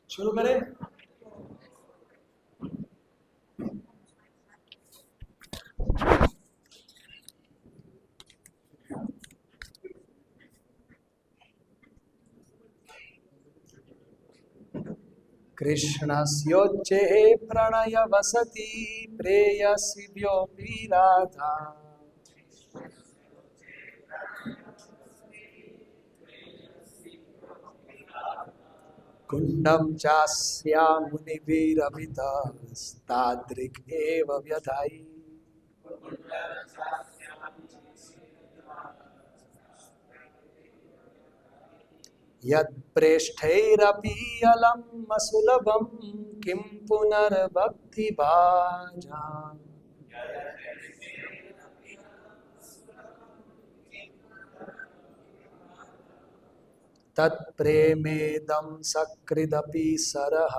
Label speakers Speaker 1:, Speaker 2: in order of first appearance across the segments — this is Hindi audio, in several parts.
Speaker 1: शुरू करें। कृष्णस्योच्चे प्रणय वसति प्रेयसीभ्योऽपि राधा। कुण्डं चास्या मुनिभिरभितस्तादृक् एव व्यथायि। यत्प्रेष्ठैरपि अलम् असुलभं किं पुनर्भक्तिभाजाम्। तत्प्रेमेदं सकृदपि सरः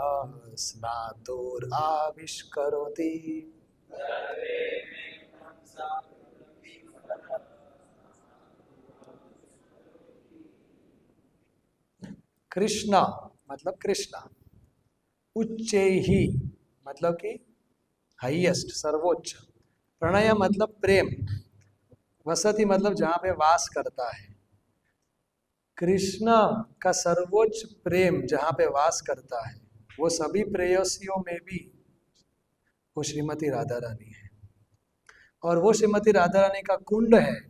Speaker 1: स्नातोराविष्करोति। कृष्णा मतलब कृष्णा, उच्चे ही मतलब कि हाईएस्ट सर्वोच्च, प्रणय मतलब प्रेम, वसति मतलब जहाँ पे वास करता है। कृष्ण का सर्वोच्च प्रेम जहाँ पे वास करता है वो सभी प्रेयसियों में भी वो श्रीमती राधा रानी है। और वो श्रीमती राधा रानी का कुंड है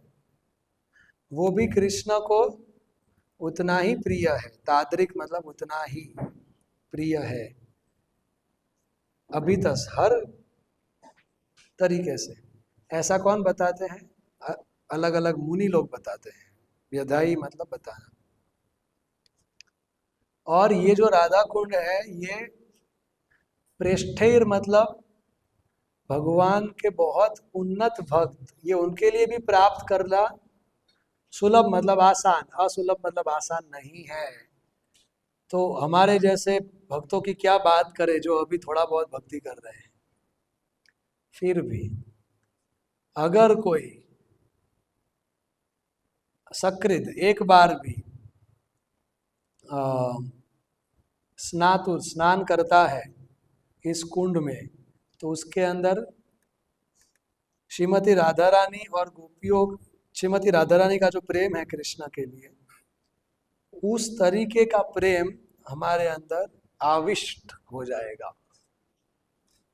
Speaker 1: वो भी कृष्ण को उतना ही प्रिय है। ताद्रिक मतलब उतना ही प्रिय है। अभी तक हर तरीके से ऐसा कौन बताते हैं? अलग अलग मुनि लोग बताते हैं। व्यधाई मतलब बताना। और ये जो राधा कुंड है ये प्रेष्ठैर मतलब भगवान के बहुत उन्नत भक्त, ये उनके लिए भी प्राप्त करना सुलभ मतलब आसान, असुलभ मतलब आसान नहीं है। तो हमारे जैसे भक्तों की क्या बात करें जो अभी थोड़ा बहुत भक्ति कर रहे हैं। फिर भी अगर कोई सकृत एक बार भी स्नान करता है इस कुंड में तो उसके अंदर श्रीमती राधा रानी और गोपियों, श्रीमती राधा रानी का जो प्रेम है कृष्ण के लिए, उस तरीके का प्रेम हमारे अंदर आविष्ट हो जाएगा।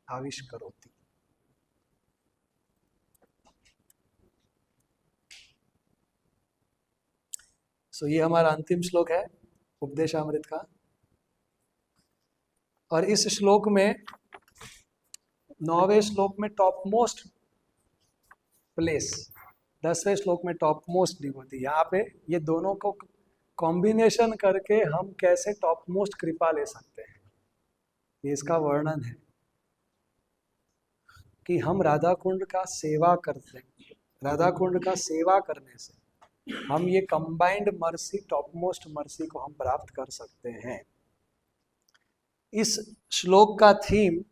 Speaker 1: आविष्ट करोती। सो ये हमारा अंतिम श्लोक है उपदेशामृत का। और इस श्लोक में 9वें श्लोक में टॉप मोस्ट प्लेस, 10वें श्लोक में टॉप मोस्ट डिवोटी, यहाँ पे ये दोनों को कॉम्बिनेशन करके हम कैसे टॉप मोस्ट कृपा ले सकते हैं ये इसका वर्णन है कि हम राधा कुंड का सेवा करते हैं। राधा कुंड का सेवा करने से हम ये combined mercy, top most mercy को हम प्राप्त कर सकते हैं। इस श्लोक का थीम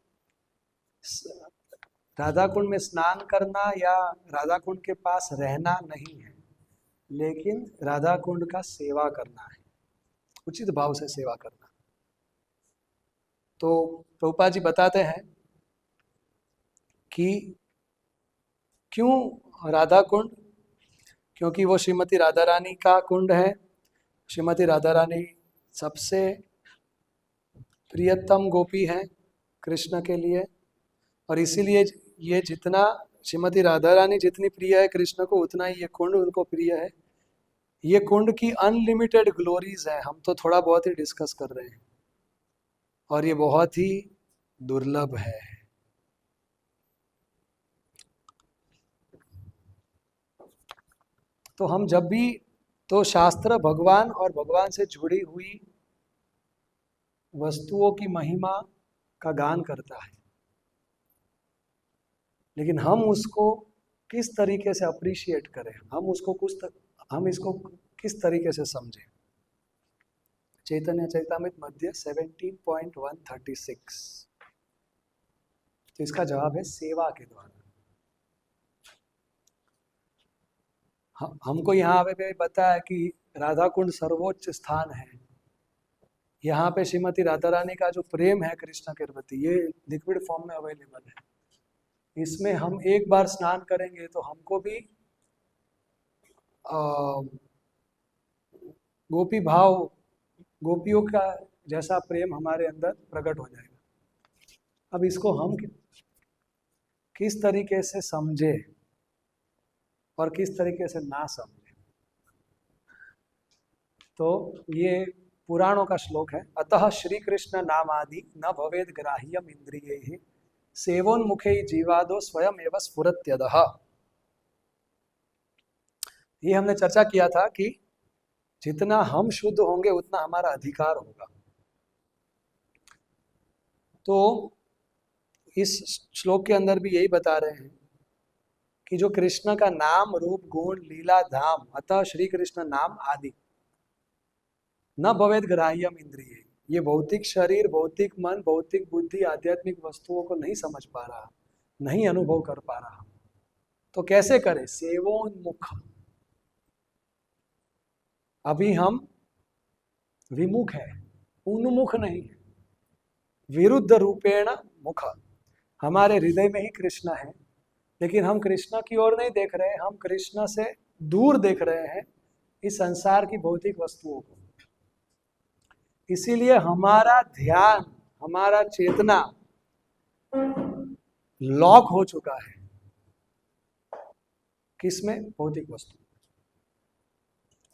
Speaker 1: राधा कुंड में स्नान करना या राधा कुंड के पास रहना नहीं है, लेकिन राधा कुंड का सेवा करना है, उचित भाव से सेवा करना। तो प्रभुपाद जी बताते हैं कि क्यों राधा कुंड, क्योंकि वो श्रीमती राधा रानी का कुंड है। श्रीमती राधा रानी सबसे प्रियतम गोपी हैं कृष्ण के लिए, और इसीलिए ये जितना श्रीमती राधा रानी जितनी प्रिय है कृष्ण को उतना ही ये कुंड उनको प्रिय है। ये कुंड की अनलिमिटेड ग्लोरीज है, हम तो थोड़ा बहुत ही डिस्कस कर रहे हैं और ये बहुत ही दुर्लभ है। तो हम जब भी, तो शास्त्र भगवान और भगवान से जुड़ी हुई वस्तुओं की महिमा का गान करता है, लेकिन हम उसको किस तरीके से अप्रिशिएट करें, हम इसको किस तरीके से समझें। चैतन्य चैतामृत मध्य 17.136। तो इसका जवाब है सेवा के द्वारा। हमको यहाँ पे बताया कि राधा कुंड सर्वोच्च स्थान है। यहाँ पे श्रीमती राधा रानी का जो प्रेम है कृष्ण के प्रति, ये लिक्विड फॉर्म में अवेलेबल है। इसमें हम एक बार स्नान करेंगे तो हमको भी गोपी भाव, गोपियों का जैसा प्रेम हमारे अंदर प्रकट हो जाएगा। अब इसको हम किस तरीके से समझे और किस तरीके से ना समझे, तो ये पुराणों का श्लोक है। अतः श्री कृष्ण नामादि न भवेद ग्राह्यम इंद्रिये सेवोन्मुखे जीवादो स्वयं एव स्फुरत्यदः। ये हमने चर्चा किया था कि जितना हम शुद्ध होंगे उतना हमारा अधिकार होगा। तो इस श्लोक के अंदर भी यही बता रहे हैं कि जो कृष्ण का नाम रूप गुण लीला धाम, अतः श्री कृष्ण नाम आदि न भवेद ग्राह्यम इंद्रिय, ये भौतिक शरीर, भौतिक मन, भौतिक बुद्धि, आध्यात्मिक वस्तुओं को नहीं समझ पा रहा, नहीं अनुभव कर पा रहा, तो कैसे करे? सेवोन्मुख। अभी हम विमुख है, उन्मुख नहीं है, विरुद्ध रूपेण मुख। हमारे हृदय में ही कृष्ण है, लेकिन हम कृष्ण की ओर नहीं देख रहे, हम कृष्ण से दूर देख रहे हैं इस संसार की भौतिक वस्तुओं को। इसीलिए हमारा ध्यान, हमारा चेतना लॉक हो चुका है किसमें? भौतिक वस्तु।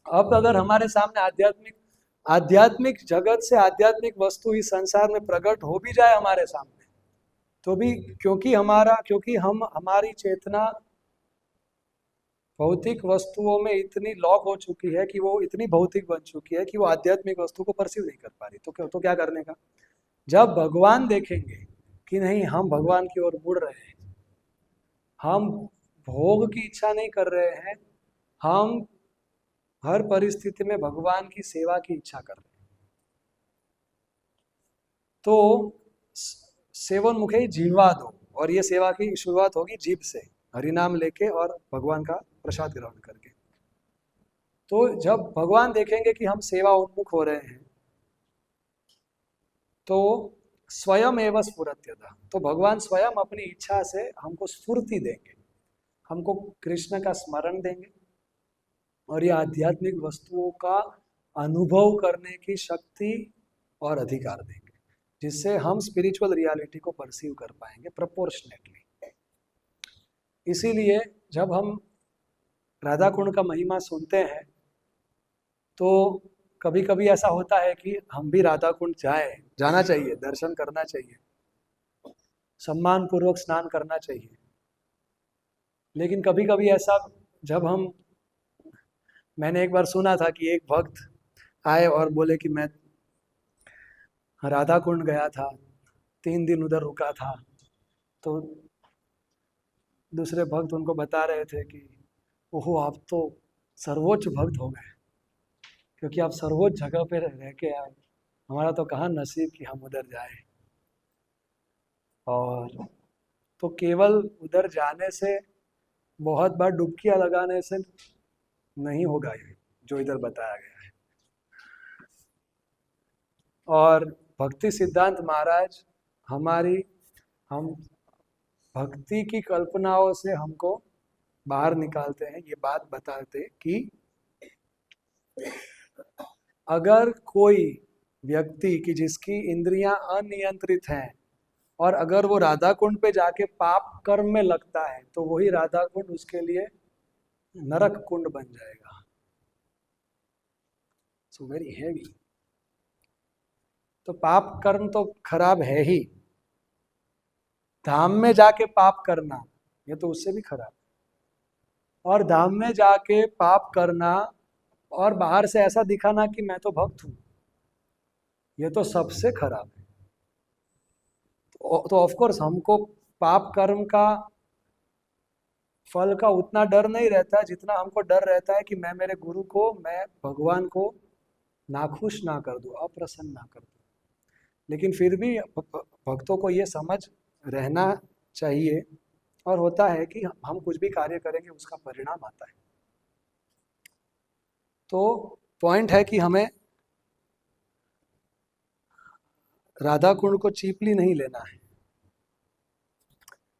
Speaker 1: अब अगर हमारे सामने आध्यात्मिक जगत से आध्यात्मिक वस्तु इस संसार में प्रकट हो भी जाए हमारे सामने, तो भी क्योंकि हमारी चेतना भौतिक वस्तुओं में इतनी लॉक हो चुकी है कि वो इतनी भौतिक बन चुकी है कि वो आध्यात्मिक वस्तु को परसीव नहीं कर पा रही। तो क्या करने का? जब भगवान देखेंगे कि नहीं, हम भगवान की ओर मुड़ रहे हैं, हम भोग की इच्छा नहीं कर रहे हैं, हम हर परिस्थिति में भगवान की सेवा की इच्छा कर रहे हैं, तो सेवन मुखे जीवा दो, और ये सेवा की शुरुआत होगी जीभ से, हरिनाम लेके और भगवान का प्रसाद ग्रहण करके। तो जब भगवान देखेंगे कि हम सेवा उन्मुख हो रहे हैं, तो स्वयं एवं स्फुरत्यतः, तो भगवान स्वयं अपनी इच्छा से हमको स्फूर्ति देंगे, हमको कृष्ण का स्मरण देंगे, और ये आध्यात्मिक वस्तुओं का अनुभव करने की शक्ति और अधिकार देंगे, जिससे हम स्पिरिचुअल रियलिटी को परसीव कर पाएंगे प्रोपोर्शनेटली। इसीलिए जब हम राधा कुंड का महिमा सुनते हैं, तो कभी कभी ऐसा होता है कि हम भी राधा कुंड जाना चाहिए, दर्शन करना चाहिए, सम्मान पूर्वक स्नान करना चाहिए। लेकिन कभी कभी ऐसा, मैंने एक बार सुना था कि एक भक्त आए और बोले कि मैं राधा कुंड गया था, 3 दिन उधर रुका था। तो दूसरे भक्त उनको बता रहे थे कि ओहो, आप तो सर्वोच्च भक्त हो गए, क्योंकि आप सर्वोच्च जगह पे रह के आए, हमारा तो कहाँ नसीब कि हम उधर जाए। और तो केवल उधर जाने से, बहुत बार डुबकियां लगाने से नहीं होगा ये जो इधर बताया गया है। और भक्ति सिद्धांत महाराज हम भक्ति की कल्पनाओं से हमको बाहर निकालते हैं। ये बात बताते कि अगर कोई व्यक्ति की जिसकी इंद्रियां अनियंत्रित हैं, और अगर वो राधा कुंड पे जाके पाप कर्म में लगता है, तो वही राधा कुंड उसके लिए नरक कुंड बन जाएगा। So very heavy. तो पाप कर्म तो खराब है ही, धाम में जाके पाप करना ये तो उससे भी खराब है। और धाम में जाके पाप करना और बाहर से ऐसा दिखाना कि मैं तो भक्त हूं, ये तो सबसे खराब है। तो ऑफ कोर्स हमको पाप कर्म का फल का उतना डर नहीं रहता है जितना हमको डर रहता है कि मैं मेरे गुरु को, मैं भगवान को नाखुश ना कर दूं, अप्रसन्न ना कर दूं। लेकिन फिर भी भक्तों को ये समझ रहना चाहिए, और होता है कि हम कुछ भी कार्य करेंगे उसका परिणाम आता है। तो पॉइंट है कि हमें राधा कुंड को चीपली नहीं लेना है।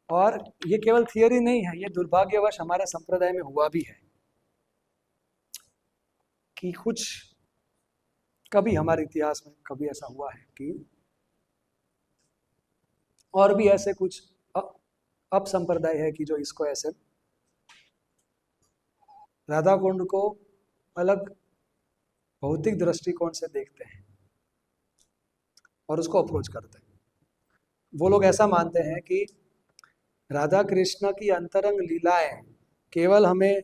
Speaker 1: और ये केवल थियरी नहीं है, ये दुर्भाग्यवश हमारे संप्रदाय में हुआ भी है कि कुछ कभी हमारे इतिहास में कभी ऐसा हुआ है कि और भी ऐसे कुछ अब संप्रदाय है कि जो इसको ऐसे राधा कुंड को अलग भौतिक दृष्टिकोण से देखते हैं और उसको अप्रोच करते हैं। वो लोग ऐसा मानते हैं कि राधा कृष्ण की अंतरंग लीलाएं केवल हमें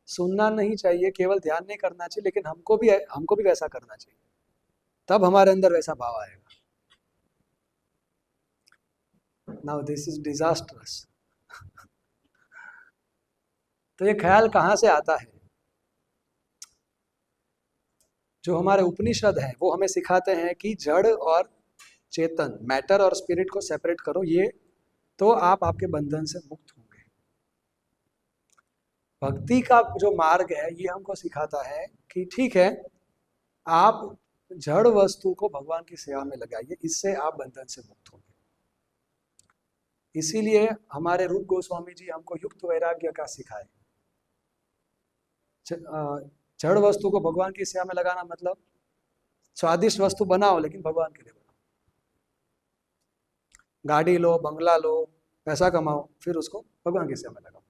Speaker 1: सुनना नहीं चाहिए, केवल ध्यान नहीं करना चाहिए, लेकिन हमको भी वैसा करना चाहिए, तब हमारे अंदर वैसा भाव आएगा। Now this is disastrous. तो ये ख्याल कहाँ से आता है? जो हमारे उपनिषद हैं वो हमें सिखाते हैं कि जड़ और चेतन, मैटर और स्पिरिट को सेपरेट करो, ये तो आप आपके बंधन से मुक्त होंगे। भक्ति का जो मार्ग है ये हमको सिखाता है कि ठीक है, आप जड़ वस्तु को भगवान की सेवा में लगाइए, इससे आप बंधन से मुक्त होंगे। इसीलिए हमारे रूप गोस्वामी जी हमको युक्त वैराग्य का सिखाए। जड़ वस्तु को भगवान की सेवा में लगाना मतलब स्वादिष्ट वस्तु बनाओ लेकिन भगवान के लिए बनाओ। गाड़ी लो, बंगला लो, पैसा कमाओ, फिर उसको भगवान की सेवा में लगाओ।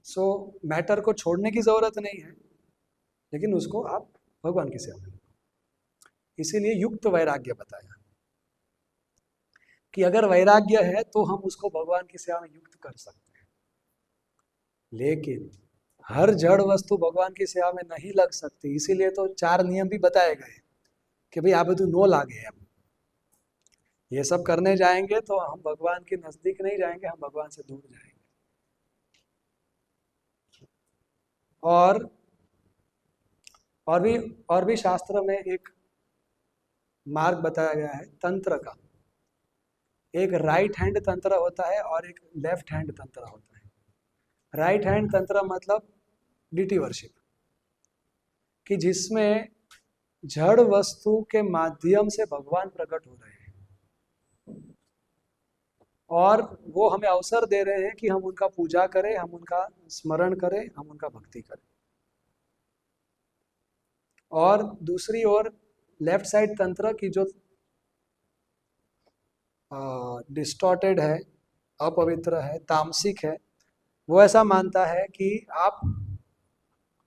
Speaker 1: सो मैटर को छोड़ने की जरूरत नहीं है, लेकिन उसको आप भगवान की सेवा में लगाओ। इसीलिए युक्त वैराग्य बताया कि अगर वैराग्य है तो हम उसको भगवान की सेवा में युक्त कर सकते हैं। लेकिन हर जड़ वस्तु भगवान की सेवा में नहीं लग सकती, इसीलिए तो 4 नियम भी बताए गए कि भाई आप तो नो लागे, हम ये सब करने जाएंगे तो हम भगवान के नजदीक नहीं जाएंगे, हम भगवान से दूर जाएंगे। और भी शास्त्र में एक मार्ग बताया गया है तंत्र का। एक राइट हैंड तंत्र होता है और एक लेफ्ट हैंड तंत्र होता है। राइट हैंड तंत्र मतलब डिटी वर्शिप, कि जिसमें जड़ वस्तु के माध्यम से भगवान प्रकट हो रहे हैं और वो हमें अवसर दे रहे हैं कि हम उनका पूजा करें, हम उनका स्मरण करें, हम उनका भक्ति करें। और दूसरी ओर लेफ्ट साइड तंत्र की जो डिस्टॉर्टेड है, अपवित्र है, तामसिक है, वो ऐसा मानता है कि आप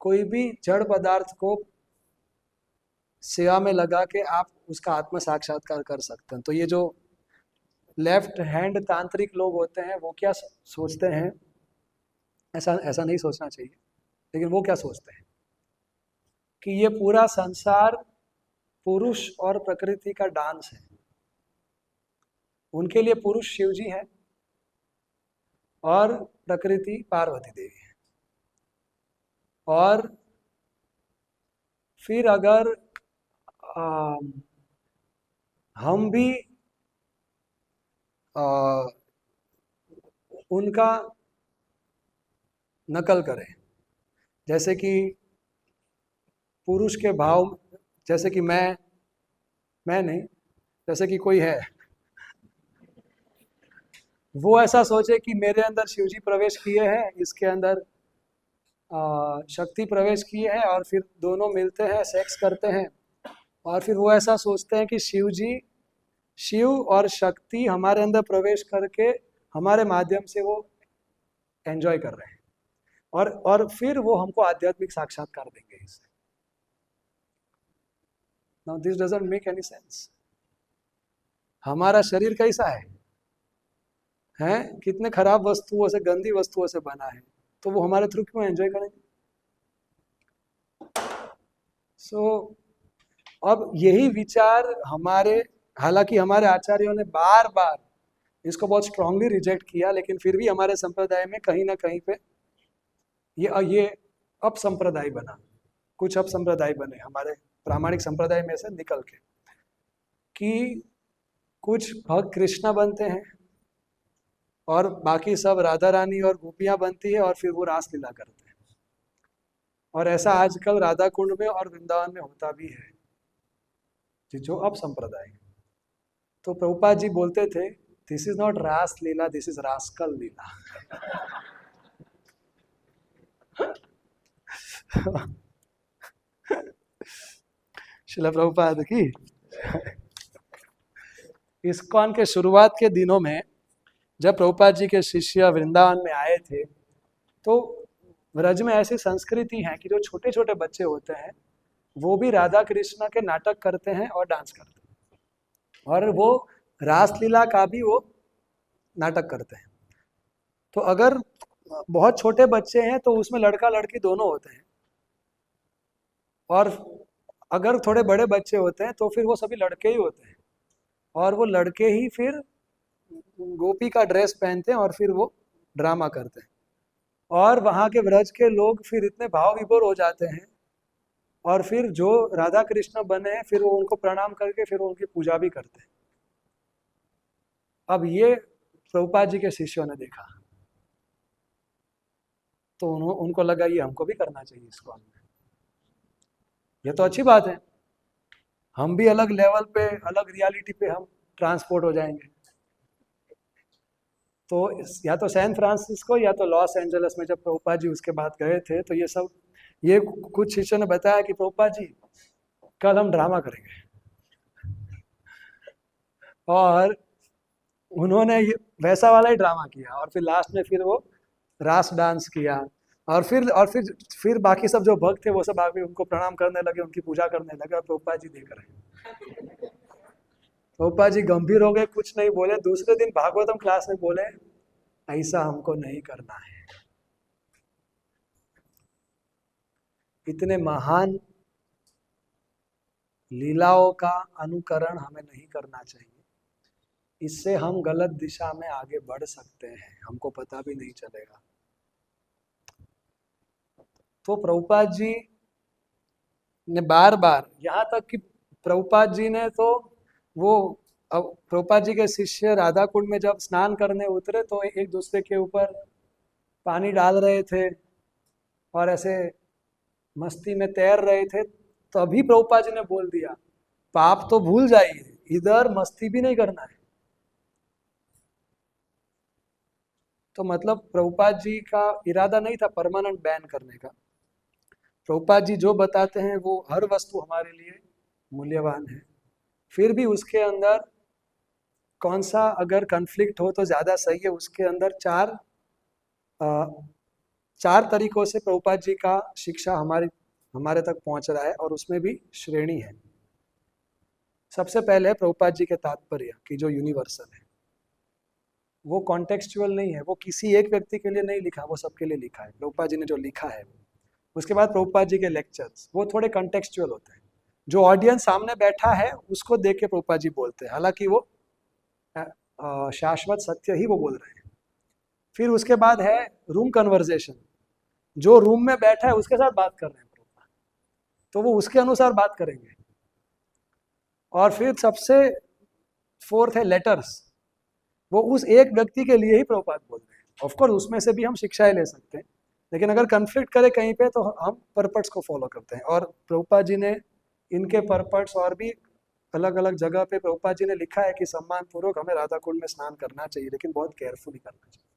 Speaker 1: कोई भी जड़ पदार्थ को सेवा में लगा के आप उसका आत्म साक्षात्कार कर सकते हैं। तो ये जो लेफ्ट हैंड तांत्रिक लोग होते हैं वो क्या सोचते हैं, ऐसा नहीं सोचना चाहिए, लेकिन वो क्या सोचते हैं कि ये पूरा संसार पुरुष और प्रकृति का डांस है। उनके लिए पुरुष शिव जी है और प्रकृति पार्वती देवी है। और फिर अगर हम भी उनका नकल करें, जैसे कि पुरुष के भाव, जैसे कि मैं नहीं, जैसे कि कोई है, वो ऐसा सोचे कि मेरे अंदर शिवजी प्रवेश किए हैं, इसके अंदर शक्ति प्रवेश की है, और फिर दोनों मिलते हैं, सेक्स करते हैं, और फिर वो ऐसा सोचते हैं कि शिव और शक्ति हमारे अंदर प्रवेश करके हमारे माध्यम से वो एंजॉय कर रहे हैं और फिर वो हमको आध्यात्मिक साक्षात्कार देंगे इससे। Now this doesn't make any sense. हमारा शरीर कैसा है कितने खराब वस्तुओं से, गंदी वस्तुओं से बना है, तो वो हमारे थ्रू क्यों एंजॉय करेंगे? अब यही विचार हालांकि हमारे आचार्यों ने बार बार इसको बहुत स्ट्रांगली रिजेक्ट किया, लेकिन फिर भी हमारे संप्रदाय में कहीं ना कहीं पे ये अपसंप्रदाय बना, कुछ अपसंप्रदाय बने हमारे प्रामाणिक संप्रदाय में से निकल के, कि कुछ भक्त कृष्णा बनते हैं और बाकी सब राधा रानी और गोपियां बनती है और फिर वो रासलीला करते हैं। और ऐसा आजकल राधा कुंड में और वृंदावन में होता भी है, जो अब संप्रदाय है। तो प्रभुपाद जी बोलते थे, दिस इज नॉट रास लीला, दिस इज रास्कल लीला। शिला प्रभुपाद की। इस्कॉन के शुरुआत के दिनों में जब प्रभुपाद जी के शिष्य वृंदावन में आए थे, तो ब्रज में ऐसी संस्कृति है कि जो छोटे छोटे बच्चे होते हैं वो भी राधा कृष्ण के नाटक करते हैं और डांस करते हैं, और वो रासलीला का भी वो नाटक करते हैं। तो अगर बहुत छोटे बच्चे हैं तो उसमें लड़का लड़की दोनों होते हैं, और अगर थोड़े बड़े बच्चे होते हैं तो फिर वो सभी लड़के ही होते हैं, और वो लड़के ही फिर गोपी का ड्रेस पहनते हैं और फिर वो ड्रामा करते हैं। और वहाँ के ब्रज के लोग फिर इतने भाव विभोर हो जाते हैं, और फिर जो राधा कृष्ण बने हैं फिर वो उनको प्रणाम करके फिर वो उनकी पूजा भी करते हैं। अब ये प्रभुपाद जी के शिष्यों ने देखा, तो उनको लगा ये हमको भी करना चाहिए इसको। ये तो अच्छी बात है, हम भी अलग लेवल पे, अलग रियलिटी पे हम ट्रांसपोर्ट हो जाएंगे। तो या तो सैन फ्रांसिस्को या तो लॉस एंजल्स में जब प्रभुपाद जी उसके बाद गए थे, तो ये कुछ शिष्यों ने बताया कि प्रभुपाद जी कल हम ड्रामा करेंगे, और उन्होंने वैसा वाला ही ड्रामा किया, और फिर लास्ट में फिर वो रास डांस किया, और फिर बाकी सब जो भक्त थे वो सब आगे उनको प्रणाम करने लगे, उनकी पूजा करने लगे, और प्रभुपाद जी देख रहे हैं। प्रभुपाद जी गंभीर हो गए, कुछ नहीं बोले। दूसरे दिन भागवतम क्लास में बोले, ऐसा हमको नहीं करना है। इतने महान लीलाओं का अनुकरण हमें नहीं करना चाहिए, इससे हम गलत दिशा में आगे बढ़ सकते हैं, हमको पता भी नहीं चलेगा। तो प्रभुपाद जी ने बार बार, यहाँ तक कि प्रभुपाद जी ने तो वो, अब प्रभुपाद जी के शिष्य राधा कुंड में जब स्नान करने उतरे तो एक दूसरे के ऊपर पानी डाल रहे थे और ऐसे मस्ती में तैर रहे थे, तभी प्रभुपाद जी ने बोल दिया, पाप तो भूल जाइए, इधर मस्ती भी नहीं करना है। तो मतलब प्रभुपाद जी का इरादा नहीं था परमानेंट बैन करने का। प्रभुपाद जी जो बताते हैं वो हर वस्तु हमारे लिए मूल्यवान है, फिर भी उसके अंदर कौन सा अगर कन्फ्लिक्ट हो तो ज़्यादा सही है। उसके अंदर चार तरीकों से प्रभुपाद जी का शिक्षा हमारे तक पहुंच रहा है, और उसमें भी श्रेणी है। सबसे पहले है प्रभुपाद जी के तात्पर्य की जो यूनिवर्सल है, वो कॉन्टेक्सचुअल नहीं है, वो किसी एक व्यक्ति के लिए नहीं लिखा, वो सबके लिए लिखा है। प्रभुपाद जी ने जो लिखा है वो। उसके बाद प्रभुपाद जी के लेक्चर्स, वो थोड़े कॉन्टेक्सचुअल होते हैं, जो ऑडियंस सामने बैठा है उसको देख के प्रभुपाद जी बोलते हैं, हालांकि वो शाश्वत सत्य ही वो बोल रहे हैं। फिर उसके बाद है रूम कन्वर्जेशन, जो रूम में बैठा है उसके साथ बात कर रहे हैं प्रभुपाद, तो वो उसके अनुसार बात करेंगे। और फिर सबसे फोर्थ है लेटर्स, वो उस एक व्यक्ति के लिए ही प्रभुपाद बोल रहे हैं। ऑफकोर्स उसमें से भी हम शिक्षाएं ले सकते हैं, लेकिन अगर कन्फ्लिक्ट करे कहीं पे तो हम परपट्स को फॉलो करते हैं। और प्रभुपाद जी ने इनके परपट्स और भी अलग अलग जगह पे प्रभुपाद जी ने लिखा है कि सम्मान पूर्वक हमें राधा कुंड में स्नान करना चाहिए, लेकिन बहुत केयरफुली करना चाहिए।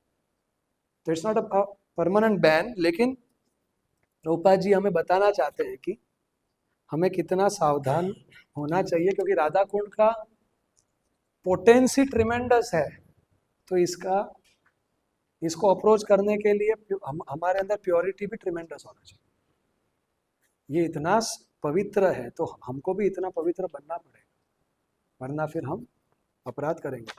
Speaker 1: तो it's not a permanent ban, लेकिन प्रभुपाद जी हमें बताना चाहते हैं कि हमें कितना सावधान होना चाहिए, क्योंकि राधा कुंड का पोटेंसी ट्रिमेंडस है। तो इसको अप्रोच करने के लिए हमारे अंदर प्योरिटी भी ट्रिमेंडस होना चाहिए। ये इतना पवित्र है तो हमको भी इतना पवित्र बनना पड़ेगा, वरना फिर हम अपराध करेंगे।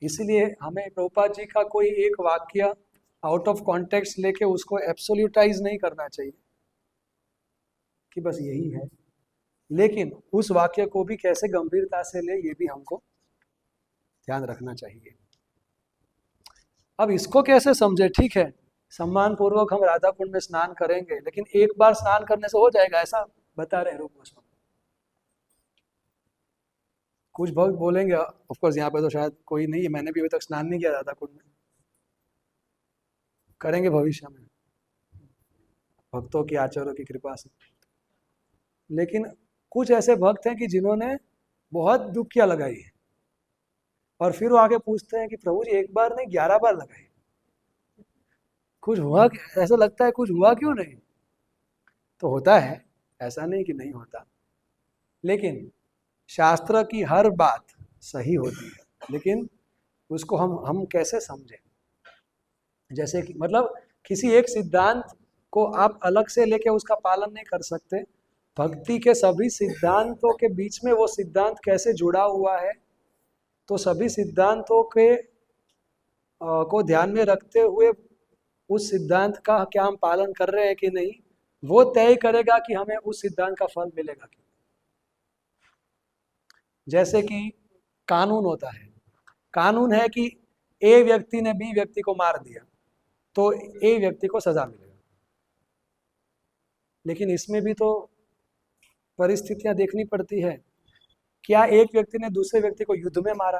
Speaker 1: इसलिए हमें प्रभुपाद जी का कोई एक वाक्य आउट ऑफ कॉन्टेक्स्ट लेके उसको एब्सोल्यूटाइज नहीं करना चाहिए कि बस यही है, लेकिन उस वाक्य को भी कैसे गंभीरता से ले ये भी हमको ध्यान रखना चाहिए। अब इसको कैसे समझे? ठीक है, सम्मान पूर्वक हम राधा कुंड में स्नान करेंगे, लेकिन एक बार स्नान करने से हो जाएगा ऐसा बता रहे हैं रूप गोस्वामी। कुछ भक्त बोलेंगे, ऑफकोर्स यहाँ पे तो शायद कोई नहीं है, मैंने भी अभी तक स्नान नहीं किया राधा कुंड में, करेंगे भविष्य में। भक्तों की आचार्यों की कृपा से। लेकिन कुछ ऐसे भक्त हैं कि जिन्होंने बहुत डुबकियां लगाई है, और फिर वो आके पूछते हैं कि प्रभु जी एक बार नहीं 11 बार लगाई, कुछ हुआ? ऐसा लगता है कुछ हुआ क्यों नहीं? तो होता है, ऐसा नहीं कि नहीं होता, लेकिन शास्त्र की हर बात सही होती है, लेकिन उसको हम कैसे समझें। जैसे कि मतलब किसी एक सिद्धांत को आप अलग से लेके उसका पालन नहीं कर सकते। भक्ति के सभी सिद्धांतों के बीच में वो सिद्धांत कैसे जुड़ा हुआ है, तो सभी सिद्धांतों के को ध्यान में रखते हुए उस सिद्धांत का क्या हम पालन कर रहे हैं कि नहीं, वो तय करेगा कि हमें उस सिद्धांत का फल मिलेगा कि। जैसे कि कानून होता है, कानून है कि ए व्यक्ति ने बी व्यक्ति को मार दिया तो ए व्यक्ति को सजा मिलेगा, लेकिन इसमें भी तो परिस्थितियां देखनी पड़ती है। क्या एक व्यक्ति ने दूसरे व्यक्ति को युद्ध में मारा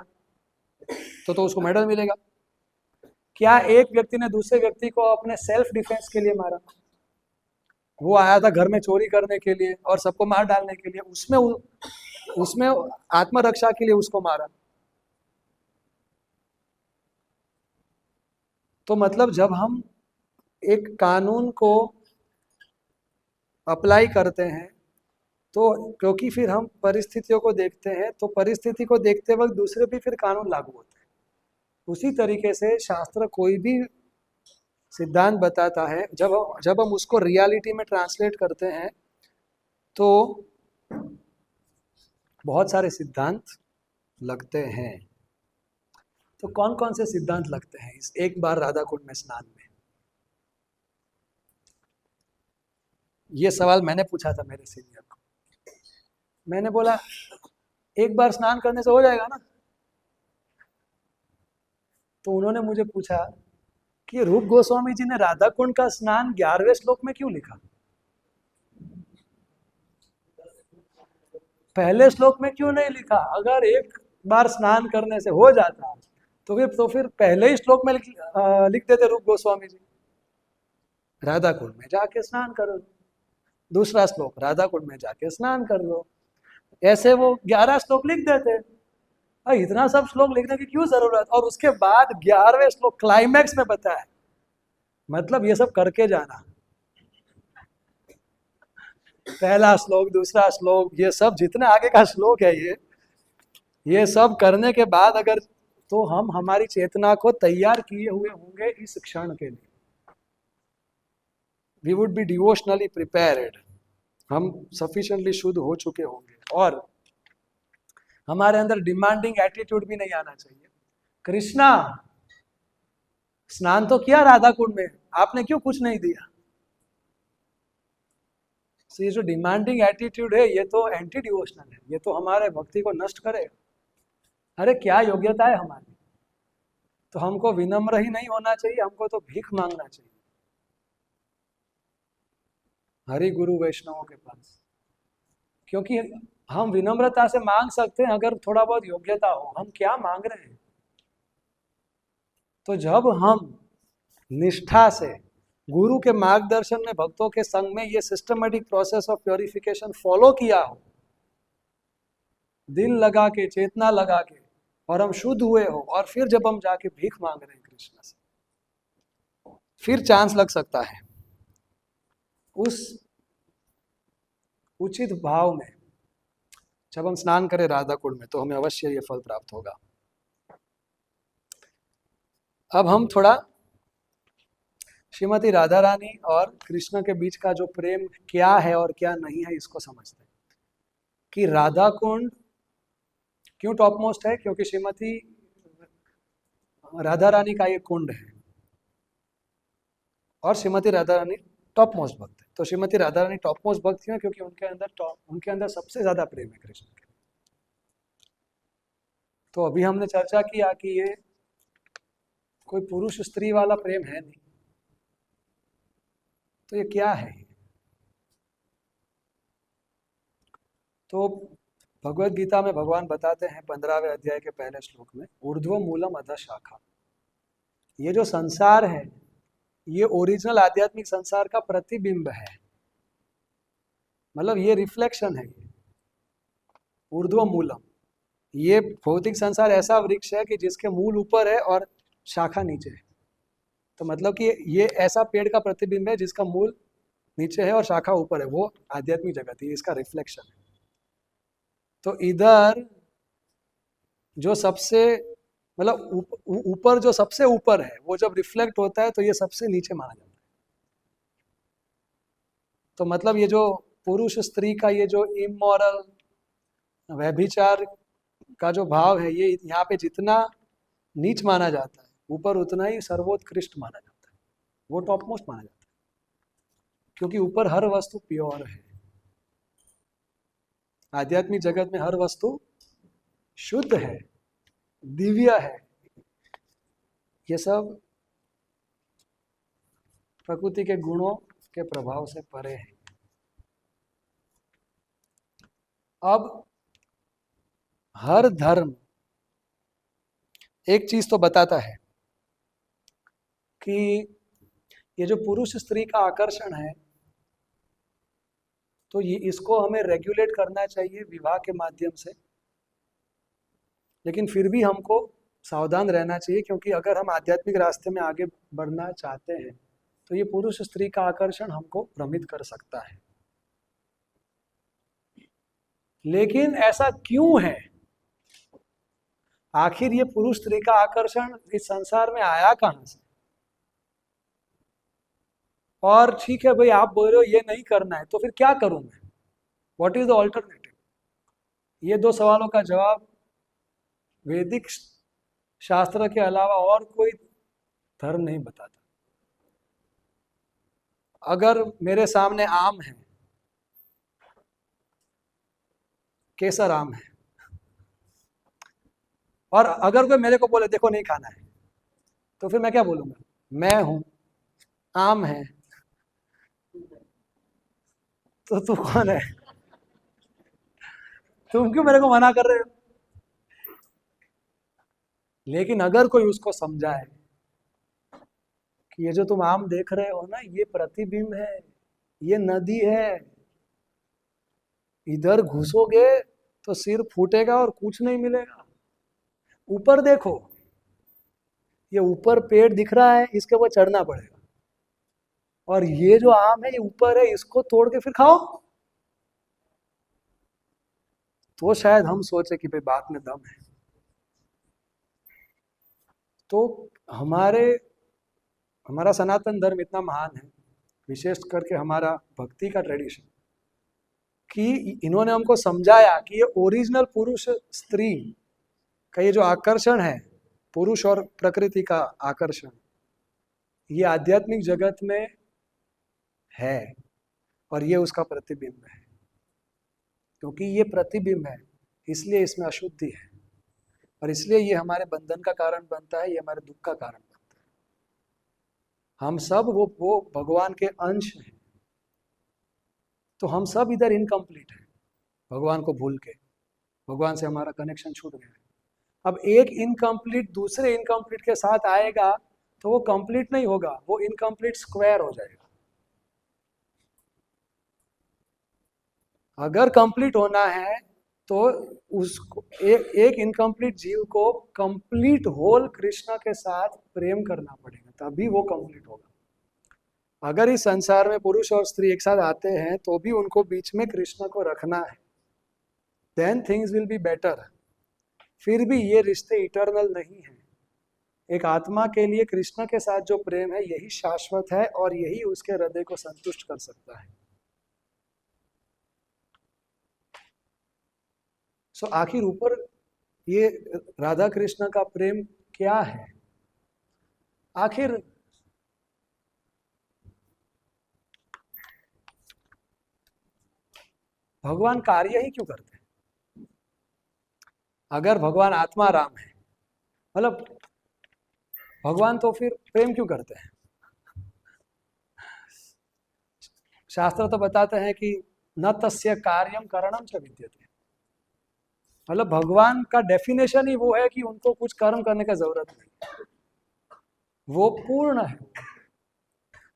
Speaker 1: तो उसको मेडल मिलेगा? क्या एक व्यक्ति ने दूसरे व्यक्ति को अपने सेल्फ डिफेंस के लिए मारा, वो आया था घर में चोरी करने के लिए और सबको मार डालने के लिए, उसमें आत्मरक्षा के लिए उसको मारा। तो मतलब जब हम एक कानून को अप्लाई करते हैं तो क्योंकि फिर हम परिस्थितियों को देखते हैं, तो परिस्थिति को देखते वक्त दूसरे भी फिर कानून लागू होते हैं। उसी तरीके से शास्त्र कोई भी सिद्धांत बताता है, जब हम उसको रियलिटी में ट्रांसलेट करते हैं तो बहुत सारे सिद्धांत लगते हैं। तो कौन कौन से सिद्धांत लगते हैं इस एक बार राधा कुंड में स्नान में? ये सवाल मैंने पूछा था मेरे सीनियर को। मैंने बोला एक बार स्नान करने से हो जाएगा ना? तो उन्होंने मुझे पूछा कि रूप गोस्वामी जी ने राधा कुंड का स्नान 11वें श्लोक में क्यों लिखा, पहले श्लोक में क्यों नहीं लिखा? अगर एक बार स्नान करने से हो जाता तो फिर पहले ही श्लोक में लिख देते रूप गोस्वामी जी, राधा कुंड में जाके स्नान करो। दूसरा श्लोक राधा कुंड में जाके स्नान कर लो, ऐसे वो 11 श्लोक लिख देते। इतना सब श्लोक लिखने की क्यों जरूरत? और उसके बाद 11वें श्लोक क्लाइमैक्स में बताया, मतलब ये सब करके जाना। पहला श्लोक, दूसरा श्लोक, ये सब जितने आगे का श्लोक है ये सब करने के बाद अगर तो हम हमारी चेतना को तैयार किए हुए होंगे इस क्षण के लिए। We would be devotionally prepared, हम सफिशिएंटली शुद्ध हो चुके होंगे, और हमारे अंदर डिमांडिंग एटीट्यूड भी नहीं आना चाहिए। कृष्णा स्नान तो किया राधा कुंड में, आपने क्यों कुछ नहीं दिया? ये जो डिमांडिंग एटीट्यूड है ये तो एंटी डिवोशनल है, ये तो हमारे भक्ति को नष्ट करेगा। अरे क्या योग्यता है हमारी? तो हमको विनम्र ही नहीं होना चाहिए, हमको तो भीख मांगना चाहिए हरि गुरु वैष्णवों के पास, क्योंकि हम विनम्रता से मांग सकते हैं अगर थोड़ा बहुत योग्यता हो। हम क्या मांग रहे हैं? तो जब हम निष्ठा से गुरु के मार्गदर्शन में भक्तों के संग में ये systematic process of purification follow किया हो, दिल लगा के, चेतना लगा के, और हम शुद्ध हुए हो, और फिर जब हम जाके भीख मांग रहे हैं कृष्ण से, फिर चांस लग सकता है। उस उचित भाव में जब हम स्नान करें राधा कुंड में तो हमें अवश्य ये फल प्राप्त होगा। अब हम थोड़ा श्रीमती राधा रानी और कृष्ण के बीच का जो प्रेम क्या है और क्या नहीं है इसको समझते हैं कि राधा कुंड क्यों टॉप मोस्ट है, क्योंकि श्रीमती राधा रानी का ये कुंड है और श्रीमती राधा रानी टॉप मोस्ट भक्त है। तो श्रीमती राधा रानी टॉप मोस्ट भक्त क्यों? क्योंकि उनके अंदर सबसे ज्यादा प्रेम है कृष्ण के। तो अभी हमने चर्चा किया कि ये कोई पुरुष स्त्री वाला प्रेम है नहीं, तो ये क्या है? तो भगवत गीता में भगवान बताते हैं 15वें अध्याय के पहले श्लोक में, ऊर्ध्व मूलम अधः शाखा, ये जो संसार है ये ओरिजिनल आध्यात्मिक संसार का प्रतिबिंब है, मतलब ये रिफ्लेक्शन है, ये ऊर्ध्व मूलम। ये भौतिक संसार ऐसा वृक्ष है कि जिसके मूल ऊपर है और शाखा नीचे है। तो मतलब कि ये ऐसा पेड़ का प्रतिबिंब है जिसका मूल नीचे है और शाखा ऊपर है, वो आध्यात्मिक जगत है, इसका रिफ्लेक्शन है। तो इधर जो सबसे मतलब ऊपर जो सबसे ऊपर है वो जब रिफ्लेक्ट होता है तो ये सबसे नीचे माना जाता है। तो मतलब ये जो पुरुष स्त्री का ये जो इमोरल व्यभिचार का जो भाव है, ये यहाँ पे जितना नीच माना जाता है, ऊपर उतना ही सर्वोत्कृष्ट माना जाता है, वो टॉप मोस्ट माना जाता है, क्योंकि ऊपर हर वस्तु प्योर है। आध्यात्मिक जगत में हर वस्तु शुद्ध है, दिव्य है। ये सब प्रकृति के गुणों के प्रभाव से परे है। अब हर धर्म एक चीज तो बताता है कि ये जो पुरुष स्त्री का आकर्षण है, तो ये इसको हमें रेगुलेट करना चाहिए विवाह के माध्यम से, लेकिन फिर भी हमको सावधान रहना चाहिए, क्योंकि अगर हम आध्यात्मिक रास्ते में आगे बढ़ना चाहते हैं तो ये पुरुष स्त्री का आकर्षण हमको भ्रमित कर सकता है। लेकिन ऐसा क्यों है? आखिर ये पुरुष स्त्री का आकर्षण इस संसार में आया कहां से? और ठीक है भाई, आप बोल रहे हो ये नहीं करना है, तो फिर क्या करूं मैं? What is the alternative? ये दो सवालों का जवाब वैदिक शास्त्र के अलावा और कोई धर्म नहीं बताता। अगर मेरे सामने आम है, केसर आम है, और अगर कोई मेरे को बोले देखो नहीं खाना है, तो फिर मैं क्या बोलूंगा? मैं हूं, आम है, तो तू कौन है? तुम क्यों मेरे को मना कर रहे हो? लेकिन अगर कोई उसको समझाए कि ये जो तुम आम देख रहे हो ना, ये प्रतिबिंब है, ये नदी है, इधर घुसोगे तो सिर फूटेगा और कुछ नहीं मिलेगा। ऊपर देखो, ये ऊपर पेड़ दिख रहा है, इसके ऊपर चढ़ना पड़ेगा, और ये जो आम है ये ऊपर है, इसको तोड़ के फिर खाओ। तो शायद हम सोचे कि भाई बात में दम है। तो हमारा सनातन धर्म इतना महान है, विशेष करके हमारा भक्ति का ट्रेडिशन, कि इन्होंने हमको समझाया कि ये ओरिजिनल पुरुष स्त्री का ये जो आकर्षण है, पुरुष और प्रकृति का आकर्षण, ये आध्यात्मिक जगत में है, और ये उसका प्रतिबिंब है। क्योंकि ये प्रतिबिंब है, इसलिए इसमें अशुद्धि है, और इसलिए ये हमारे बंधन का कारण बनता है, ये हमारे दुख का कारण बनता है। हम सब वो भगवान के अंश हैं, तो हम सब इधर इनकम्प्लीट हैं, भगवान को भूल के, भगवान से हमारा कनेक्शन छूट गया है। अब एक इनकम्प्लीट दूसरे इनकम्प्लीट के साथ आएगा तो वो कंप्लीट नहीं होगा, वो इनकम्प्लीट स्क्वायर हो जाएगा। अगर कंप्लीट होना है तो उसको एक इनकम्प्लीट जीव को कंप्लीट होल कृष्णा के साथ प्रेम करना पड़ेगा, तभी वो कंप्लीट होगा। अगर इस संसार में पुरुष और स्त्री एक साथ आते हैं तो भी उनको बीच में कृष्ण को रखना है, then things will be better. फिर भी ये रिश्ते इटर्नल नहीं है। एक आत्मा के लिए कृष्ण के साथ जो प्रेम है यही शाश्वत है, और यही उसके हृदय को संतुष्ट कर सकता है। सो आखिर ऊपर ये राधा कृष्ण का प्रेम क्या है? आखिर भगवान कार्य ही क्यों करते हैं? अगर भगवान आत्मा राम है, मतलब भगवान, तो फिर प्रेम क्यों करते हैं? शास्त्र तो बताते हैं कि न तस्य कार्यम करणम च विद्यते, मतलब भगवान का डेफिनेशन ही वो है कि उनको कुछ कर्म करने का जरूरत नहीं, वो पूर्ण है।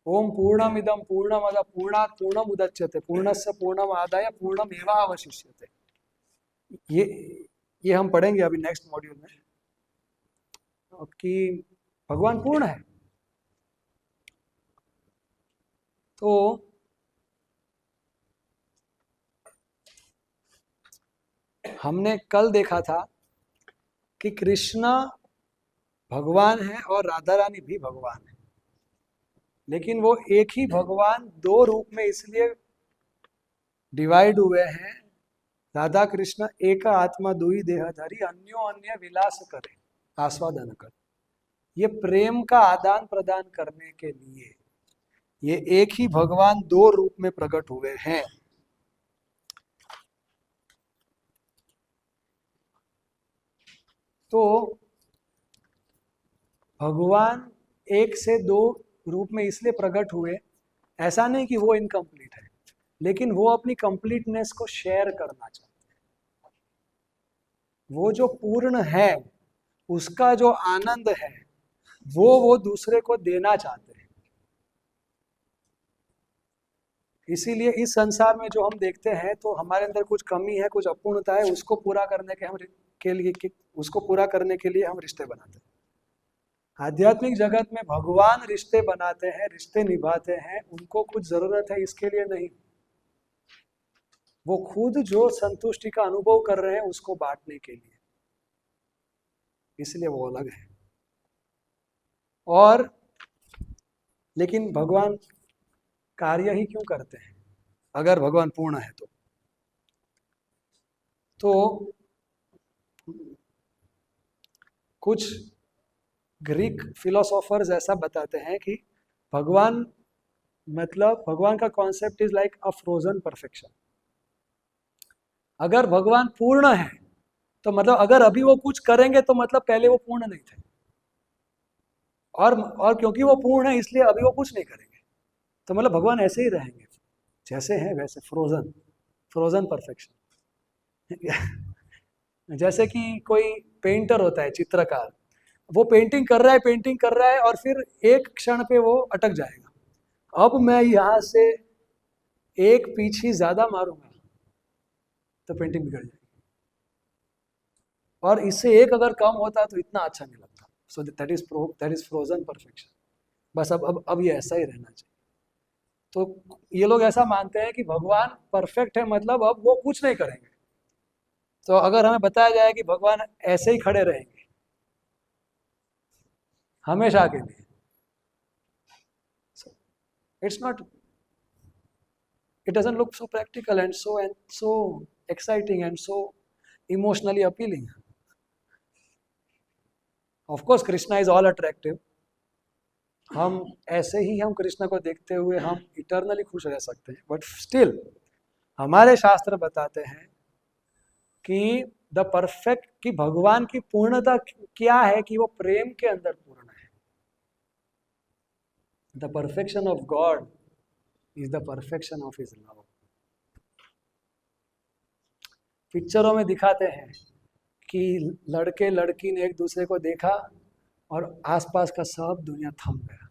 Speaker 1: ओम पूर्णमिदं पूर्णमद पूर्णात् पूर्णमुदच्यते पूर्णस्य पूर्णमादाय पूर्णमेवावशिष्यते। ये ये हम पढ़ेंगे अभी नेक्स्ट मॉड्यूल में कि भगवान पूर्ण है। तो हमने कल देखा था कि कृष्ण भगवान है और राधा रानी भी भगवान है, लेकिन वो एक ही भगवान दो रूप में इसलिए डिवाइड हुए हैं। राधा कृष्ण एक आत्मा दुई देहधारी अन्यो अन्य विलास करे आस्वादन कर, ये प्रेम का आदान प्रदान करने के लिए ये एक ही भगवान दो रूप में प्रकट हुए हैं। तो भगवान एक से दो रूप में इसलिए प्रकट हुए, ऐसा नहीं कि वो इनकम्प्लीट है, लेकिन वो अपनी कंप्लीटनेस को शेयर करना चाहते हैं। वो जो पूर्ण है उसका जो आनंद है वो दूसरे को देना चाहते हैं। इसीलिए इस संसार में जो हम देखते हैं तो हमारे अंदर कुछ कमी है, कुछ अपूर्णता है, उसको पूरा करने के लिए हम रिश्ते बनाते हैं। आध्यात्मिक जगत में भगवान रिश्ते बनाते हैं, रिश्ते निभाते हैं, उनको कुछ जरूरत है इसके लिए नहीं, वो खुद जो संतुष्टि का अनुभव कर रहे हैं उसको बांटने के लिए, इसलिए वो अलग है। और लेकिन भगवान कार्य ही क्यों करते हैं अगर भगवान पूर्ण है तो कुछ ग्रीक फिलोसोफर्स ऐसा बताते हैं कि भगवान भगवान का concept is like a frozen perfection. अगर भगवान पूर्ण है तो अगर अभी वो कुछ करेंगे तो पहले वो पूर्ण नहीं थे, और क्योंकि वो पूर्ण है इसलिए अभी वो कुछ नहीं करेंगे, तो भगवान ऐसे ही रहेंगे जैसे हैं वैसे, फ्रोजन फ्रोजन परफेक्शन। जैसे कि कोई पेंटर होता है, चित्रकार, वो पेंटिंग कर रहा है और फिर एक क्षण पे वो अटक जाएगा। अब मैं यहाँ से एक पीछे ज्यादा मारूंगा तो पेंटिंग बिगड़ जाएगी, और इससे एक अगर कम होता तो इतना अच्छा नहीं लगता। So that is frozen perfection. बस अब ये ऐसा ही रहना चाहिए। तो ये लोग ऐसा मानते हैं कि भगवान परफेक्ट है, अब वो कुछ नहीं करेंगे। तो अगर हमें बताया जाए कि भगवान ऐसे ही खड़े रहेंगे हमेशा के लिए, it's not, it doesn't look so practical and so exciting and so emotionally appealing. Of course Krishna is all attractive, हम ऐसे ही हम कृष्ण को देखते हुए हम इटरनली खुश रह सकते हैं, बट स्टिल हमारे शास्त्र बताते हैं कि द परफेक्ट, कि भगवान की पूर्णता क्या है, कि वो प्रेम के अंदर पूर्ण है। The perfection of God is the perfection of his love. पिक्चरों में दिखाते हैं कि लड़के लड़की ने एक दूसरे को देखा और आसपास का सब दुनिया थम गया।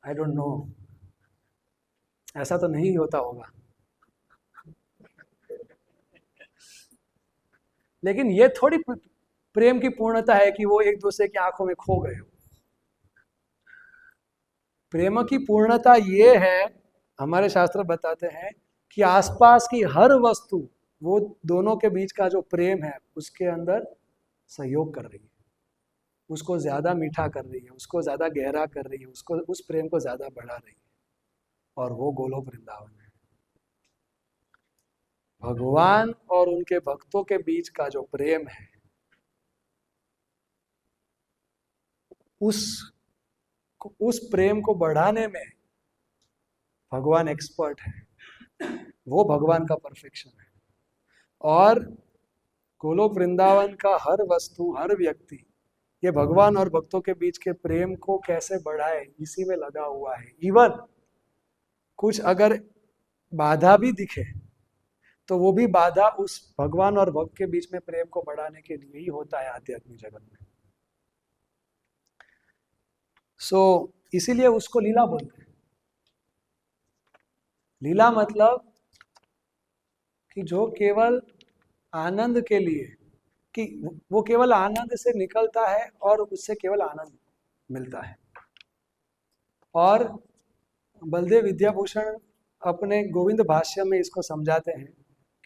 Speaker 1: आई डोंट नो, ऐसा तो नहीं होता होगा, लेकिन ये थोड़ी प्रेम की पूर्णता है कि वो एक दूसरे की आंखों में खो गए हो। प्रेम की पूर्णता ये है, हमारे शास्त्र बताते हैं कि आसपास की हर वस्तु वो दोनों के बीच का जो प्रेम है उसके अंदर सहयोग कर रही है, उसको ज्यादा मीठा कर रही है, उसको ज्यादा गहरा कर रही है, उसको उस प्रेम को ज्यादा बढ़ा रही है, और वो गोलोक वृंदावन है। भगवान और उनके भक्तों के बीच का जो प्रेम है उस प्रेम को बढ़ाने में भगवान एक्सपर्ट है, वो भगवान का परफेक्शन है। और गोलोक वृंदावन का हर वस्तु, हर व्यक्ति ये भगवान और भक्तों के बीच के प्रेम को कैसे बढ़ाए इसी में लगा हुआ है। इवन कुछ अगर बाधा भी दिखे तो वो भी बाधा उस भगवान और भक्त के बीच में प्रेम को बढ़ाने के लिए ही होता है आध्यात्मिक जगत में। सो इसीलिए उसको लीला बोलते हैं। लीला मतलब कि जो केवल आनंद के लिए, कि वो केवल आनंद से निकलता है और उससे केवल आनंद मिलता है। और बलदेव विद्याभूषण अपने गोविंद भाष्य में इसको समझाते हैं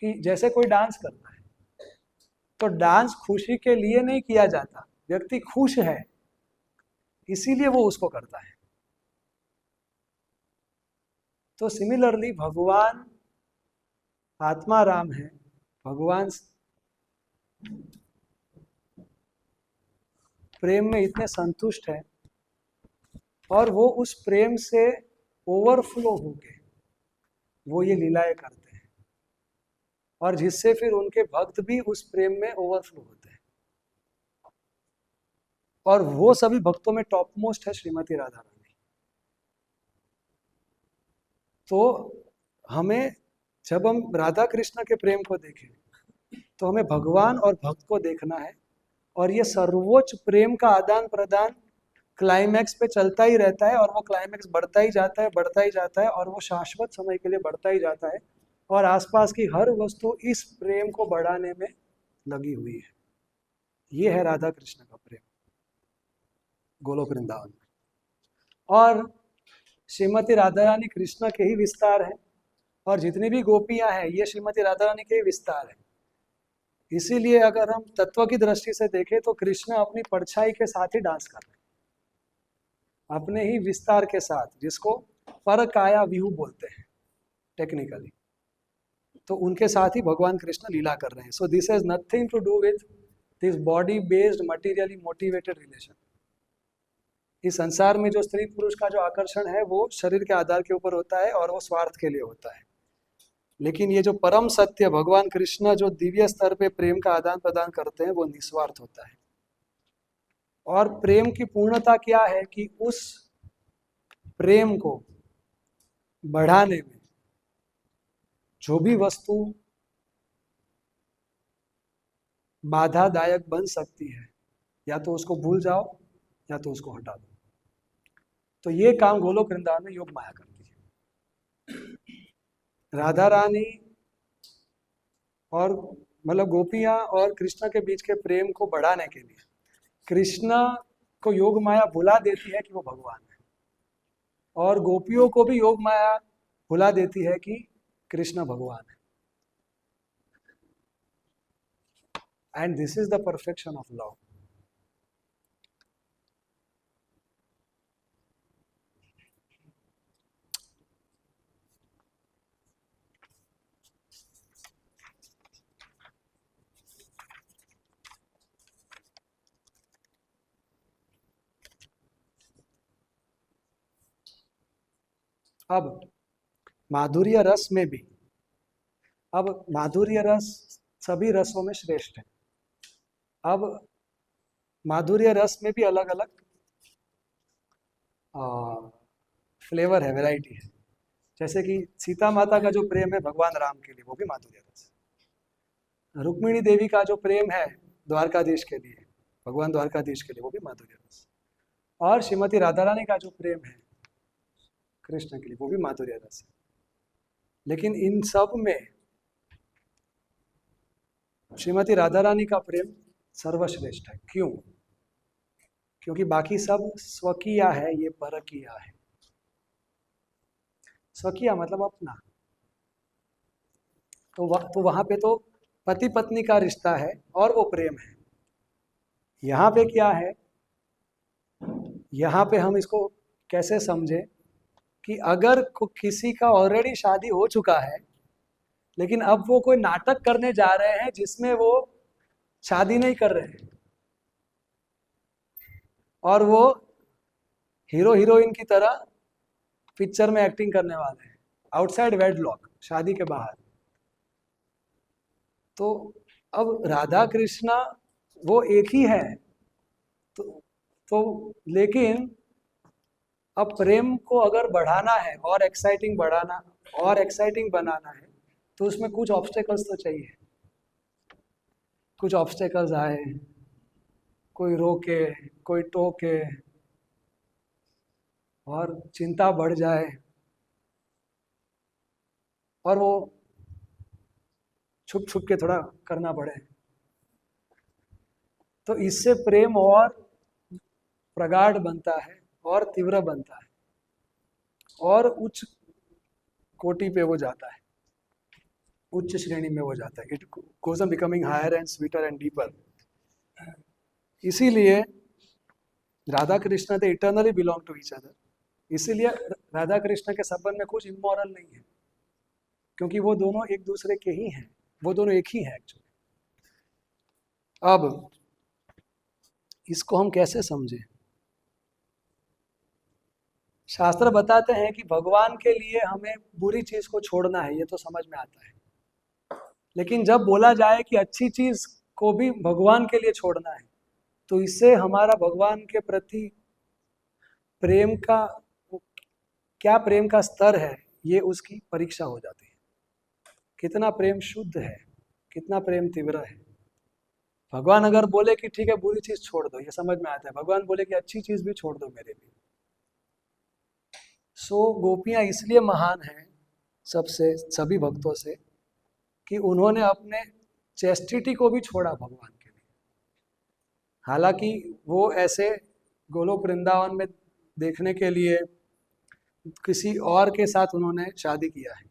Speaker 1: कि जैसे कोई डांस करता है तो डांस खुशी के लिए नहीं किया जाता, व्यक्ति खुश है इसीलिए वो उसको करता है। तो सिमिलरली भगवान आत्मा राम है, भगवान प्रेम में इतने संतुष्ट है और वो उस प्रेम से ओवरफ्लो होके वो ये लीलाएं करते हैं, और जिससे फिर उनके भक्त भी उस प्रेम में ओवरफ्लो होते हैं। और वो सभी भक्तों में टॉप मोस्ट है श्रीमती राधा रानी। तो हमें, जब हम राधा कृष्ण के प्रेम को देखें तो हमें भगवान और भक्त को देखना है, और ये सर्वोच्च प्रेम का आदान प्रदान क्लाइमैक्स पे चलता ही रहता है, और वो क्लाइमैक्स बढ़ता ही जाता है, बढ़ता ही जाता है, और वो शाश्वत समय के लिए बढ़ता ही जाता है, और आसपास की हर वस्तु इस प्रेम को बढ़ाने में लगी हुई है। ये है राधा कृष्ण का प्रेम गोलोक वृंदावन में। और श्रीमती राधा रानी कृष्ण के ही विस्तार है, और जितनी भी गोपियां हैं ये श्रीमती राधा रानी के ही विस्तार है। इसीलिए अगर हम तत्व की दृष्टि से देखें तो कृष्ण अपनी परछाई के साथ ही डांस कर रहे हैं, अपने ही विस्तार के साथ, जिसको परकाया व्यू बोलते हैं टेक्निकली। तो उनके साथ ही भगवान कृष्ण लीला कर रहे हैं। So this has nothing to do with this body based materially motivated relation. इस संसार में जो स्त्री पुरुष का जो आकर्षण है वो शरीर के आधार के ऊपर होता है और वो स्वार्थ के लिए होता है। लेकिन ये जो परम सत्य भगवान कृष्ण जो दिव्य स्तर पे प्रेम का आदान प्रदान करते हैं वो निस्वार्थ होता है। और प्रेम की पूर्णता क्या है कि उस प्रेम को बढ़ाने में जो भी वस्तु बाधादायक बन सकती है, या तो उसको भूल जाओ या तो उसको हटा दो। तो ये काम गोलोक वृंदावन में योग माया करती है। राधा रानी और मतलब गोपियां और कृष्ण के बीच के प्रेम को बढ़ाने के लिए कृष्ण को योग माया भुला देती है कि वो भगवान है, और गोपियों को भी योग माया भुला देती है कि कृष्ण भगवान है। And this is the perfection of love. अब माधुर्य रस में भी, अब माधुर्य रस सभी रसों में श्रेष्ठ है। अब माधुर्य रस में भी अलग अलग फ्लेवर है, वैरायटी है। जैसे कि सीता माता का जो प्रेम है भगवान राम के लिए वो भी माधुर्य रस, रुक्मिणी देवी का जो प्रेम है द्वारकाधीश के लिए, भगवान द्वारकाधीश के लिए, वो भी माधुर्य रस, और श्रीमती राधा रानी का जो प्रेम है कृष्ण के लिए वो भी माधुर्य रस है। लेकिन इन सब में श्रीमती राधा रानी का प्रेम सर्वश्रेष्ठ है। क्यों? क्योंकि बाकी सब स्वकीय है, ये परकीय है। स्वकीय मतलब अपना। तो वहां पे तो पति पत्नी का रिश्ता है और वो प्रेम है। यहाँ पे क्या है, यहाँ पे हम इसको कैसे समझे कि अगर किसी का ऑलरेडी शादी हो चुका है लेकिन अब वो कोई नाटक करने जा रहे हैं जिसमें वो शादी नहीं कर रहे हैं, और वो हीरो हीरोइन की तरह पिक्चर में एक्टिंग करने वाले हैं आउटसाइड वेडलॉक, शादी के बाहर। तो अब राधा कृष्णा वो एक ही है, तो लेकिन अब प्रेम को अगर बढ़ाना है और एक्साइटिंग बढ़ाना और एक्साइटिंग बनाना है तो उसमें कुछ ऑब्स्टेकल्स तो चाहिए। कुछ ऑब्स्टेकल्स आए, कोई रोके, कोई टोके, और चिंता बढ़ जाए और वो छुप छुप के थोड़ा करना पड़े, तो इससे प्रेम और प्रगाढ़ बनता है और तीव्र बनता है और उच्च कोटि पे वो जाता है, उच्च श्रेणी में वो जाता है। It goes on becoming higher and sweeter and deeper. इसीलिए Radha Krishna they eternally belong to each other. इसीलिए राधा कृष्ण के संबंध में कुछ इमोरल नहीं है, क्योंकि वो दोनों एक दूसरे के ही हैं, वो दोनों एक ही हैं एक्चुअली। अब इसको हम कैसे समझें? शास्त्र बताते हैं कि भगवान के लिए हमें बुरी चीज को छोड़ना है, ये तो समझ में आता है। लेकिन जब बोला जाए कि अच्छी चीज को भी भगवान के लिए छोड़ना है, तो इससे हमारा भगवान के प्रति प्रेम का क्या, प्रेम का स्तर है, ये उसकी परीक्षा हो जाती है। कितना प्रेम शुद्ध है, कितना प्रेम तीव्र है। भगवान अगर बोले कि ठीक है बुरी चीज छोड़ दो, ये समझ में आता है। भगवान बोले कि अच्छी चीज भी छोड़ दो मेरे लिए। सो गोपियां इसलिए महान हैं सबसे, सभी भक्तों से, कि उन्होंने अपने चेस्टिटी को भी छोड़ा भगवान के लिए। हालांकि वो ऐसे गोलोक वृंदावन में देखने के लिए किसी और के साथ उन्होंने शादी किया है,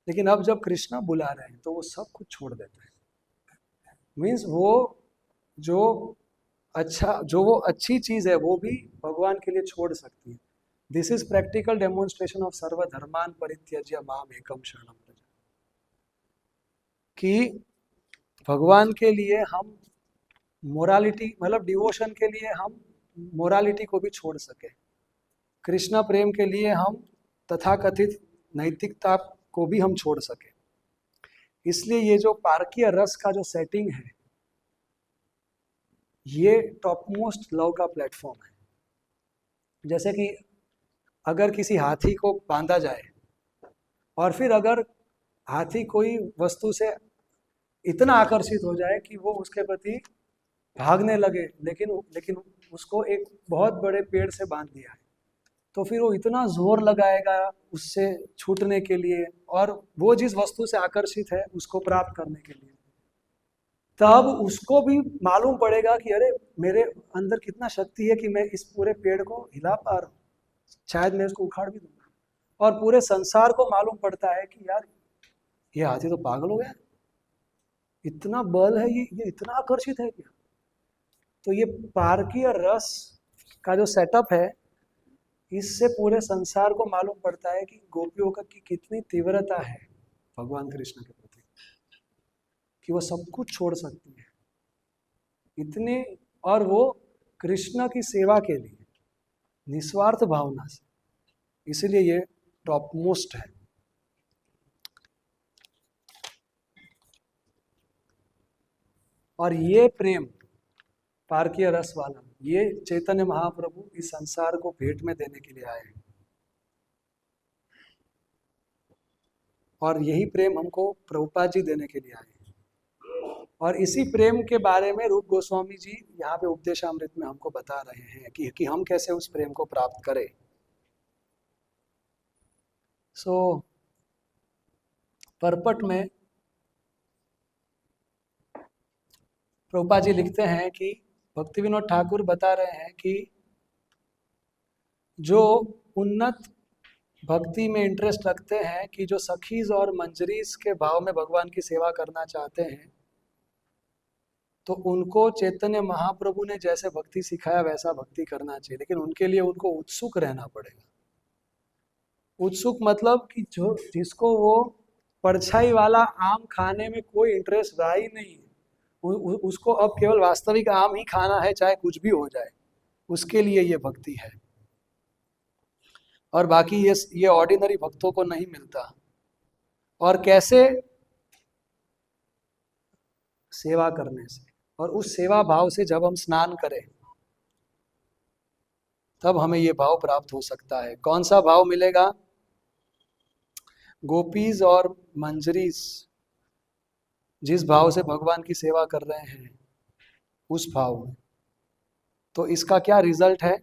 Speaker 1: लेकिन अब जब कृष्णा बुला रहे हैं तो वो सब कुछ छोड़ देते हैं। मीन्स वो जो वो अच्छी चीज है वो भी भगवान के लिए छोड़ सकती है। This is practical demonstration of सर्वधर्मान परित्यज्य माम एकम शरणम व्रज। कि भगवान के लिए हम मोरालिटी, मतलब डिवोशन के लिए हम मोरालिटी को भी छोड़ सके, कृष्णा प्रेम के लिए हम तथाकथित नैतिकता को भी हम छोड़ सके। इसलिए ये जो पारकीय रस का जो सेटिंग है, ये टॉप मोस्ट लव का प्लेटफॉर्म है। जैसे कि अगर किसी हाथी को बांधा जाए और फिर अगर हाथी कोई वस्तु से इतना आकर्षित हो जाए कि वो उसके प्रति भागने लगे, लेकिन उसको एक बहुत बड़े पेड़ से बांध दिया है, तो फिर वो इतना जोर लगाएगा उससे छूटने के लिए और वो जिस वस्तु से आकर्षित है उसको प्राप्त करने के लिए, तब उसको भी मालूम पड़ेगा कि अरे मेरे अंदर कितना शक्ति है कि मैं इस पूरे पेड़ को हिला पा रहा हूँ, शायद मैं इसको उखाड़ भी दूंगा। और पूरे संसार को मालूम पड़ता है कि यार ये हाथी तो पागल हो गया, इतना बल है, ये इतना आकर्षित है क्या। तो ये पारकीय रस का जो सेटअप है, इससे पूरे संसार को मालूम पड़ता है कि गोपियों का की कितनी तीव्रता है भगवान कृष्ण के प्रति, कि वो सब कुछ छोड़ सकती है इतने, और वो कृष्ण की सेवा के लिए निस्वार्थ भावना से। इसलिए ये टॉप मोस्ट है। और ये प्रेम पारकीय रस वाला, ये चैतन्य महाप्रभु इस संसार को भेंट में देने के लिए आए हैं। और यही प्रेम हमको प्रभुपाद जी देने के लिए आए हैं। और इसी प्रेम के बारे में रूप गोस्वामी जी यहाँ पे उपदेशामृत में हमको बता रहे हैं कि हम कैसे उस प्रेम को प्राप्त करें। सो परपट में प्रभुपाद जी लिखते हैं कि भक्ति विनोद ठाकुर बता रहे हैं कि जो उन्नत भक्ति में इंटरेस्ट रखते हैं, कि जो सखीज और मंजरीज के भाव में भगवान की सेवा करना चाहते हैं, तो उनको चैतन्य महाप्रभु ने जैसे भक्ति सिखाया वैसा भक्ति करना चाहिए। लेकिन उनके लिए उनको उत्सुक रहना पड़ेगा। उत्सुक मतलब कि जो जिसको वो परछाई वाला आम खाने में कोई इंटरेस्ट रहा ही नहीं है, उसको अब केवल वास्तविक आम ही खाना है, चाहे कुछ भी हो जाए, उसके लिए ये भक्ति है। और बाकी ये ऑर्डिनरी भक्तों को नहीं मिलता। और कैसे? सेवा करने से। और उस सेवा भाव से जब हम स्नान करें तब हमें ये भाव प्राप्त हो सकता है। कौन सा भाव मिलेगा? गोपीज और मंजरीज जिस भाव से भगवान की सेवा कर रहे हैं उस भाव में। तो इसका क्या रिजल्ट है?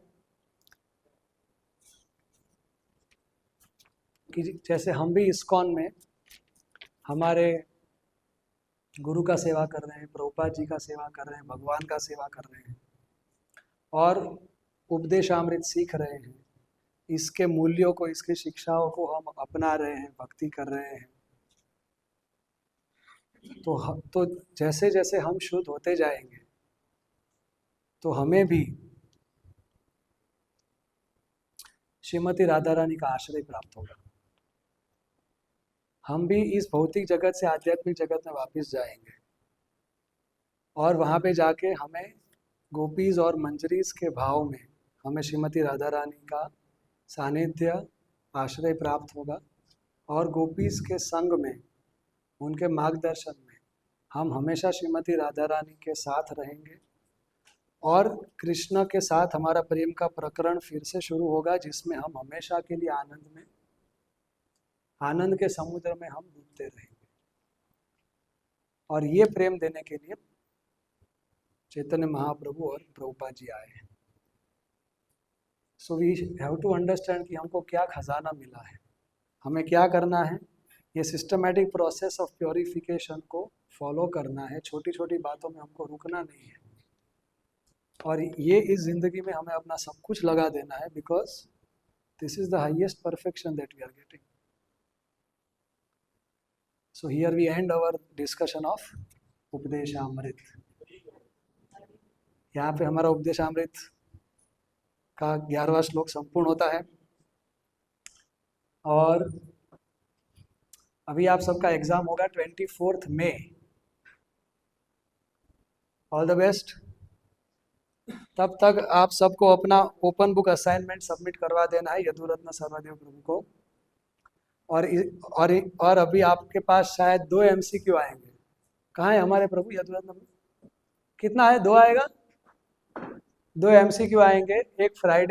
Speaker 1: कि जैसे हम भी इस्कॉन में हमारे गुरु का सेवा कर रहे हैं, प्रभुपाद जी का सेवा कर रहे हैं, भगवान का सेवा कर रहे हैं और उपदेशामृत सीख रहे हैं, इसके मूल्यों को, इसकी शिक्षाओं को हम अपना रहे हैं, भक्ति कर रहे हैं, तो जैसे जैसे हम शुद्ध होते जाएंगे तो हमें भी श्रीमती राधा रानी का आश्रय प्राप्त होगा। हम भी इस भौतिक जगत से आध्यात्मिक जगत में वापस जाएंगे और वहाँ पे जाके हमें गोपीज और मंजरीज के भाव में हमें श्रीमती राधा रानी का सानिध्य, आश्रय प्राप्त होगा और गोपीज के संग में, उनके मार्गदर्शन में हम हमेशा श्रीमती राधा रानी के साथ रहेंगे और कृष्ण के साथ हमारा प्रेम का प्रकरण फिर से शुरू होगा, जिसमें हम हमेशा के लिए आनंद के समुद्र में हम डूबते रहेंगे। और ये प्रेम देने के लिए चैतन्य महाप्रभु और प्रभुपाद जी आए हैं। So we have to understand कि हमको क्या खजाना मिला है, हमें क्या करना है। ये सिस्टमैटिक प्रोसेस ऑफ प्योरिफिकेशन को फॉलो करना है, छोटी छोटी बातों में हमको रुकना नहीं है और ये इस जिंदगी में हमें अपना सब कुछ लगा देना है, because this is the highest perfection that we are getting. So here we end our discussion of Upadeshamrita. यहाँ पे हमारा उपदेशामृत का 11वां श्लोक संपूर्ण होता है और अभी आप सबका एग्जाम होगा 24 मई। All the best. तब तक आप सबको अपना ओपन बुक असाइनमेंट सबमिट करवा देना है यदुरत्न सर्वदेव प्रभु को। और अभी आपके पास शायद 2 MCQ आएंगे। कहाँ है हमारे प्रभु यदुरत्न? कितना है? 2 आएगा? 2 MCQ आएंगे, एक फ्राइडे